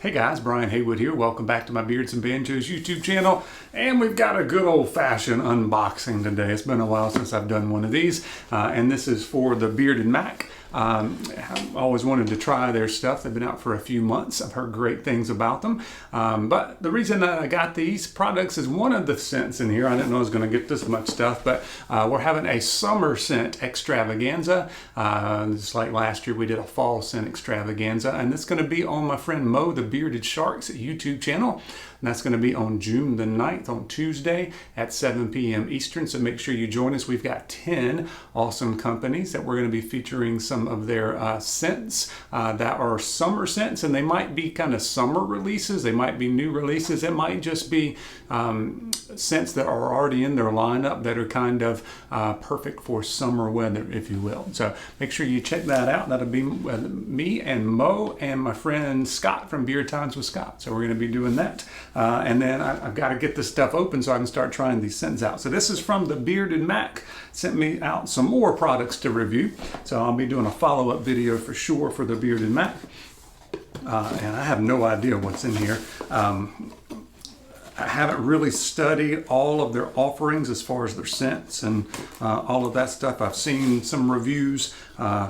Hey guys, Brian Haywood here. Welcome back to my Beards and Banjos YouTube channel. And we've got a good old-fashioned unboxing today. It's been a while since I've done one of these. And this is for the Bearded Mack. I've always wanted to try their stuff. They've been out for a few months. I've heard great things about them. But the reason that I got these products is one of the scents in here. I didn't know I was going to get this much stuff, but we're having a summer scent extravaganza. Just like last year we did a fall scent extravaganza. And it's going to be on my friend Mo, the Bearded Sharks YouTube channel. And that's going to be on June the 9th, on Tuesday at 7 p.m. Eastern. So make sure you join us. We've got 10 awesome companies that we're going to be featuring some of their scents that are summer scents. And they might be kind of summer releases. They might be new releases. It might just be scents that are already in their lineup that are kind of perfect for summer weather, if you will. So make sure you check that out. That'll be me and Mo and my friend Scott from Beard Times with Scott. So we're going to be doing that. And then I've got to get this stuff open so I can start trying these scents out. So this is from the Bearded Mack. Sent me out some more products to review. So I'll be doing a follow-up video for sure for the Bearded Mack. And I have no idea what's in here. I haven't really studied all of their offerings as far as their scents and all of that stuff. I've seen some reviews,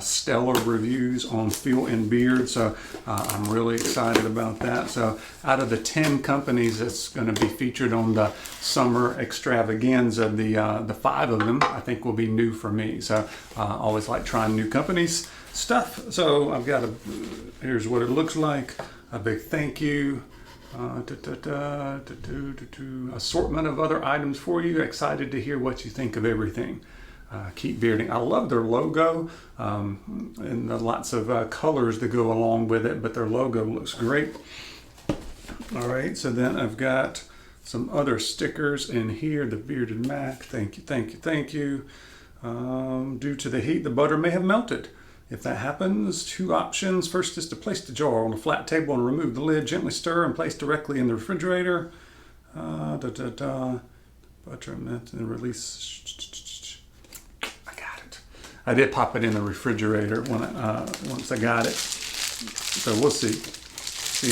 stellar reviews on Feel and Beard, so I'm really excited about that. So out of the 10 companies that's going to be featured on the Summer Extravaganza, the 5 of them I think will be new for me. So I always like trying new companies stuff. So I've got here's what it looks like. A big thank you. Assortment of other items for you. Excited to hear what you think of everything. Keep bearding. I love their logo and the lots of colors that go along with it, but their logo looks great. All right, so then I've got some other stickers in here. The Bearded Mack. Thank you, thank you, thank you. Due to the heat, the butter may have melted. If that happens, 2 options. First is to place the jar on a flat table and remove the lid. Gently stir and place directly in the refrigerator. Butter melt and release. I got it. I did pop it in the refrigerator when once I got it. So we'll see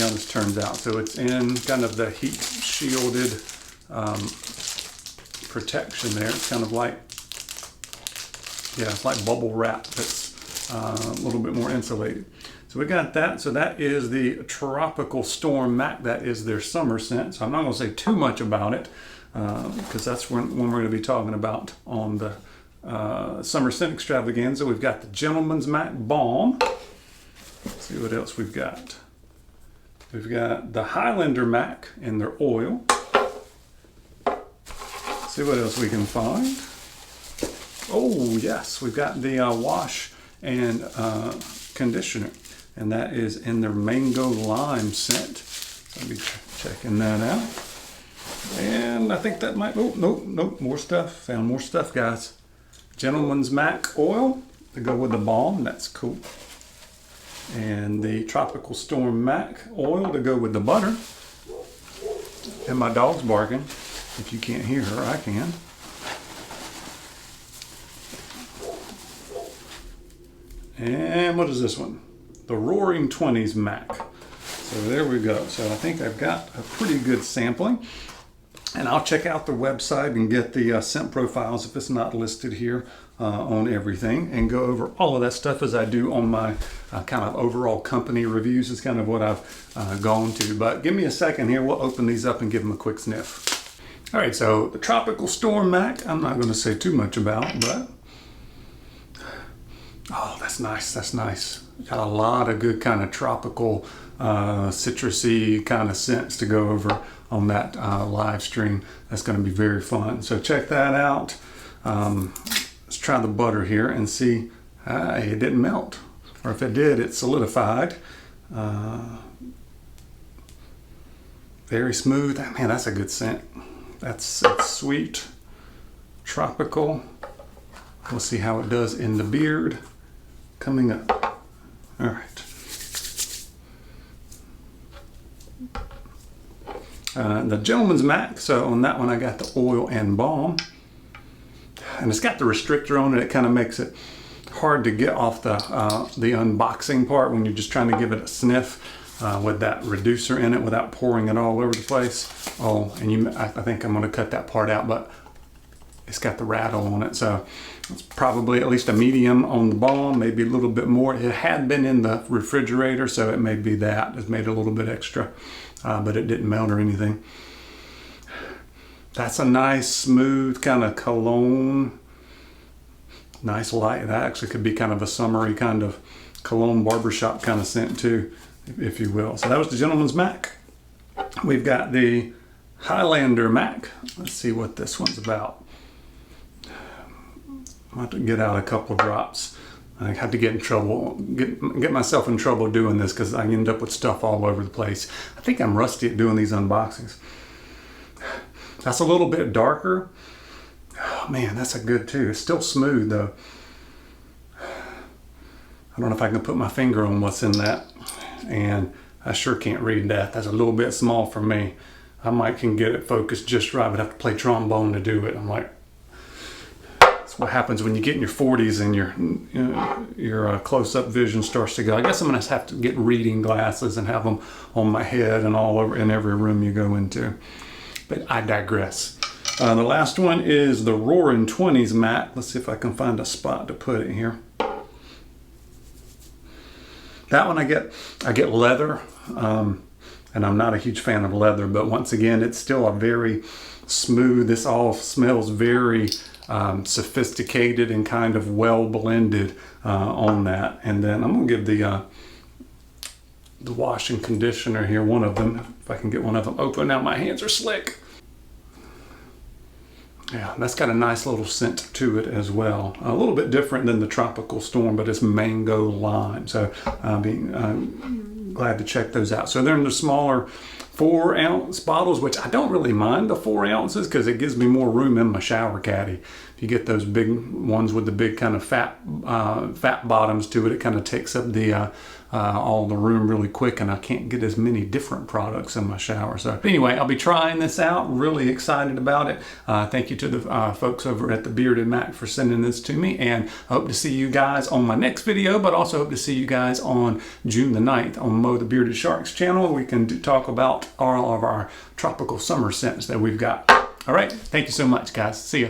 how this turns out. So it's in kind of the heat shielded protection there. It's kind of like, yeah, it's like bubble wrap. That's a little bit more insulated. So we got that. So that is the Tropical Storm Mack. That is their summer scent. So I'm not going to say too much about it because that's when we're going to be talking about on the summer scent extravaganza. We've got the Gentleman's Mack Balm. Let's see what else we've got. We've got the Highlander Mack in their oil. Let's see what else we can find. Oh yes, we've got the wash and conditioner, and that is in their mango lime scent. So I'll be checking that out. And I think that might, oh, nope, more stuff. Found more stuff, guys. Gentleman's Mack oil to go with the balm. That's cool. And the Tropical Storm Mack oil to go with the butter. And my dog's barking. If you can't hear her, I can. And what is this one? The Roaring 20s Mack. So there we go. So I think I've got a pretty good sampling. And I'll check out the website and get the scent profiles if it's not listed here on everything, and go over all of that stuff as I do on my kind of overall company reviews. Is kind of what I've gone to. But give me a second here. We'll open these up and give them a quick sniff. All right, so the Tropical Storm Mack, I'm not going to say too much about, but oh, that's nice. That's nice. Got a lot of good kind of tropical, citrusy kind of scents to go over on that live stream. That's going to be very fun. So check that out. Let's try the butter here and see. It didn't melt. Or if it did, it solidified. Very smooth. Man, that's a good scent. It's sweet, tropical. We'll see how it does in the beard. Coming up. All right. The Gentleman's Mack. So on that one, I got the oil and balm. And it's got the restrictor on it. It kind of makes it hard to get off the unboxing part when you're just trying to give it a sniff. with that reducer in it without pouring it all over the place. Oh, and I think I'm going to cut that part out, but it's got the rattle on it, so it's probably at least a medium on the bottom, maybe a little bit more. It had been in the refrigerator, so it may be that. It's made a little bit extra, but it didn't melt or anything. That's a nice, smooth kind of cologne. Nice light. That actually could be kind of a summery kind of cologne barbershop kind of scent too, if you will. So that was the Gentleman's Mack. We've got the Highlander Mack. Let's see what this one's about. I have to get out a couple of drops. I had to get in trouble, get myself in trouble doing this because I end up with stuff all over the place. I think I'm rusty at doing these unboxings. That's a little bit darker. Oh man, that's a good too. It's still smooth though. I don't know if I can put my finger on what's in that. And I sure can't read that. That's a little bit small for me. I might can get it focused just right, but have to play trombone to do it. I'm like, that's what happens when you get in your 40s and your close-up vision starts to go. I guess I'm gonna have to get reading glasses and have them on my head and all over in every room you go into. But I digress. The last one is the Roaring 20s Mack. Let's see if I can find a spot to put it here. That one I get leather, and I'm not a huge fan of leather, but once again, it's still a very smooth, this all smells very sophisticated and kind of well blended on that. And then I'm gonna give the wash and conditioner here, one of them, if I can get one of them open. Now my hands are slick. Yeah, that's got a nice little scent to it as well. A little bit different than the Tropical Storm, but it's mango lime. So I'm glad to check those out. So they're in the smaller 4-ounce bottles, which I don't really mind the 4 ounces because it gives me more room in my shower caddy. If you get those big ones with the big kind of fat bottoms to it, it kind of takes up the all the room really quick, and I can't get as many different products in my shower. So anyway, I'll be trying this out. Really excited about it. Thank you to the folks over at the Bearded Mack for sending this to me, and I hope to see you guys on my next video, but also hope to see you guys on June the 9th on Mo the Bearded Sharks channel. We can talk about all of our tropical summer scents that we've got. All right, thank you so much, guys. See ya.